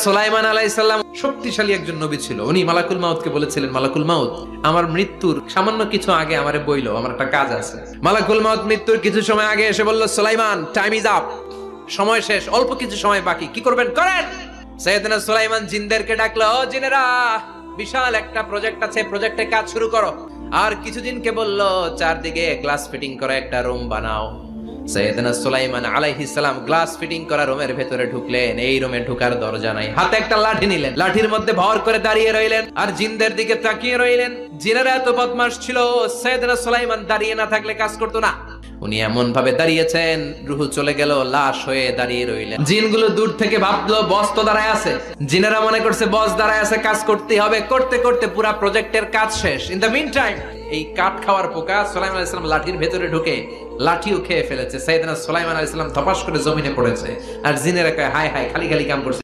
সুলাইমান আলাইহিস সালাম শক্তিশালী একজন নবী ছিল। উনি মালাকুল মাউতকে বলেছিলেন, মালাকুল মাউত, আমার মৃত্যুর সামান্য কিছু আগে আমারে বইলো, আমার একটা কাজ আছে। মালাকুল মাউত মৃত্যুর কিছু সময় আগে এসে বলল, সুলাইমান, টাইম ইজ আপ, সময় শেষ, অল্প কিছু সময় বাকি, কি করবেন করেন। সাইয়েদনা সুলাইমান জিনদেরকে ডাকলো, ও জিনেরা, বিশাল একটা প্রজেক্ট আছে, প্রজেক্টে কাজ শুরু করো। আর কিছুদিনকে বলল, চারদিকে গ্লাস ফিটিং করা একটা রুম বানাও। সাইয়েদনা সুলাইমান আলাইহিস সালাম গ্লাস ফিটিং করা রুমের ভেতরে ঢুকলেন। এই রুমে ঢোকার দরজা নাই, হাতে একটা লাঠি নিলেন, লাঠির মধ্যে ভর করে দাঁড়িয়ে রইলেন আর জিনদের দিকে তাকিয়ে রইলেন। জিনেরা এত বদমাশ ছিল, সাইয়েদনা সুলাইমান দাঁড়িয়ে না থাকলে কাজ করতো না। উনি এমন ভাবে দাঁড়িয়েছেন, রুহু চলে গেল, লাশ হয়ে দাঁড়িয়ে রইলেন। জিনগুলো দূর থেকে ভাবলো বস তো দাঁড়ায় আছে। জিনেরা মনে করছে বস দাঁড়ায় আছে, কাজ করতেই হবে। করতে করতে পুরো প্রজেক্টের কাজ শেষ। ইন দ্য মিন টাইম এই কাঠ খাওয়ার পোকা সুলাইমান আলাইহিস সালাম লাঠির ভেতরে ঢুকে লাঠিও খেয়ে ফেলেছে। সাইয়েদনা সুলাইমান আলাইহিস সালাম ধপাস করে জমিনে পড়েছে। আর জিনেরা কয়, হায় হায়, খালি খালি কাম করছে।